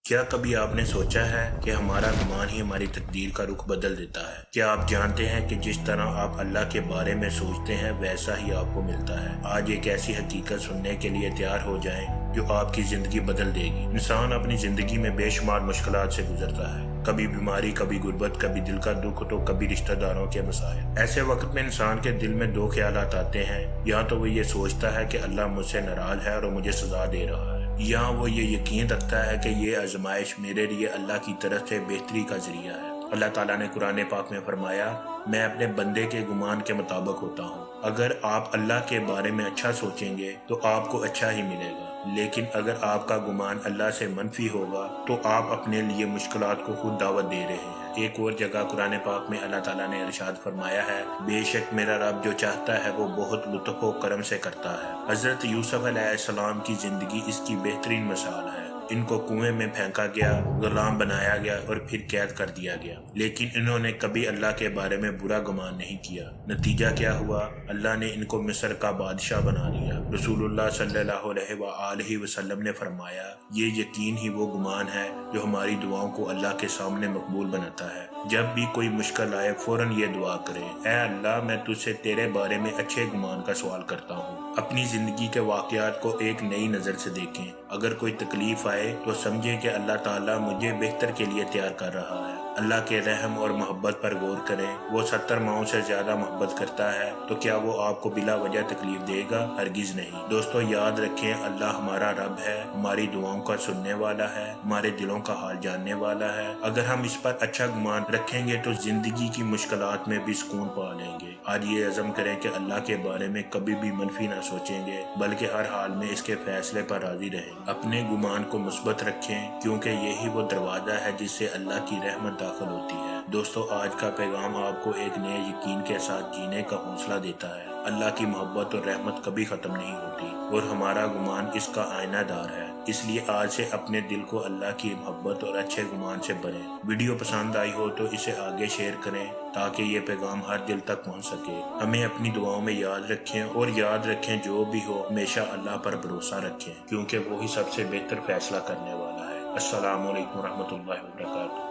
کیا کبھی آپ نے سوچا ہے کہ ہمارا گمان ہی ہماری تقدیر کا رخ بدل دیتا ہے؟ کیا آپ جانتے ہیں کہ جس طرح آپ اللہ کے بارے میں سوچتے ہیں ویسا ہی آپ کو ملتا ہے؟ آج ایک ایسی حقیقت سننے کے لیے تیار ہو جائیں جو آپ کی زندگی بدل دے گی۔ انسان اپنی زندگی میں بے شمار مشکلات سے گزرتا ہے، کبھی بیماری، کبھی غربت، کبھی دل کا دکھ تو کبھی رشتہ داروں کے مسائل۔ ایسے وقت میں انسان کے دل میں دو خیالات آتے ہیں، یا تو وہ یہ سوچتا ہے کہ اللہ مجھ سے ناراض ہے اور مجھے سزا دے رہا ہے، یا وہ یہ یقین رکھتا ہے کہ یہ آزمائش میرے لیے اللہ کی طرف سے بہتری کا ذریعہ ہے۔ اللہ تعالیٰ نے قرآن پاک میں فرمایا، میں اپنے بندے کے گمان کے مطابق ہوتا ہوں۔ اگر آپ اللہ کے بارے میں اچھا سوچیں گے تو آپ کو اچھا ہی ملے گا، لیکن اگر آپ کا گمان اللہ سے منفی ہوگا تو آپ اپنے لیے مشکلات کو خود دعوت دے رہے ہیں۔ ایک اور جگہ قرآن پاک میں اللہ تعالیٰ نے ارشاد فرمایا ہے، بے شک میرا رب جو چاہتا ہے وہ بہت لطف و کرم سے کرتا ہے۔ حضرت یوسف علیہ السلام کی زندگی اس کی بہترین مثال ہے۔ ان کو کنویں میں پھینکا گیا، غلام بنایا گیا اور پھر قید کر دیا گیا، لیکن انہوں نے کبھی اللہ کے بارے میں برا گمان نہیں کیا۔ نتیجہ کیا ہوا؟ اللہ نے ان کو مصر کا بادشاہ بنا لیا۔ رسول اللہ صلی اللہ علیہ وآلہ وسلم نے فرمایا، یہ یقین ہی وہ گمان ہے جو ہماری دعاؤں کو اللہ کے سامنے مقبول بناتا ہے۔ جب بھی کوئی مشکل آئے فوراً یہ دعا کریں، اے اللہ میں تجھ سے تیرے بارے میں اچھے گمان کا سوال کرتا ہوں۔ اپنی زندگی کے واقعات کو ایک نئی نظر سے دیکھیں۔ اگر کوئی تکلیف آئے تو سمجھیں کہ اللہ تعالیٰ مجھے بہتر کے لیے تیار کر رہا ہے۔ اللہ کے رحم اور محبت پر غور کریں۔ وہ 70 ماؤں سے زیادہ محبت کرتا ہے، تو کیا وہ آپ کو بلا وجہ تکلیف دے گا؟ ہرگز نہیں۔ دوستو یاد رکھیں، اللہ ہمارا رب ہے، ہماری دعاؤں کا سننے والا ہے، ہمارے دلوں کا حال جاننے والا ہے۔ اگر ہم اس پر اچھا گمان رکھیں گے تو زندگی کی مشکلات میں بھی سکون پا لیں گے۔ آج یہ عزم کریں کہ اللہ کے بارے میں کبھی بھی منفی نہ سوچیں گے، بلکہ ہر حال میں اس کے فیصلے پر راضی رہیں۔ اپنے گمان کو مثبت رکھیں، کیونکہ یہی وہ دروازہ ہے جس سے اللہ کی رحمت داخل ہوتی ہے۔ دوستو آج کا پیغام آپ کو ایک نئے یقین کے ساتھ جینے کا حوصلہ دیتا ہے۔ اللہ کی محبت اور رحمت کبھی ختم نہیں ہوتی، اور ہمارا گمان اس کا آئینہ دار ہے۔ اس لیے آج سے اپنے دل کو اللہ کی محبت اور اچھے گمان سے بھریں۔ ویڈیو پسند آئی ہو تو اسے آگے شیئر کریں تاکہ یہ پیغام ہر دل تک پہنچ سکے۔ ہمیں اپنی دعاؤں میں یاد رکھیں، اور یاد رکھیں جو بھی ہو ہمیشہ اللہ پر بھروسہ رکھیں، کیونکہ وہی سب سے بہتر فیصلہ کرنے والا ہے۔ السلام علیکم ورحمۃ اللہ وبرکاتہ۔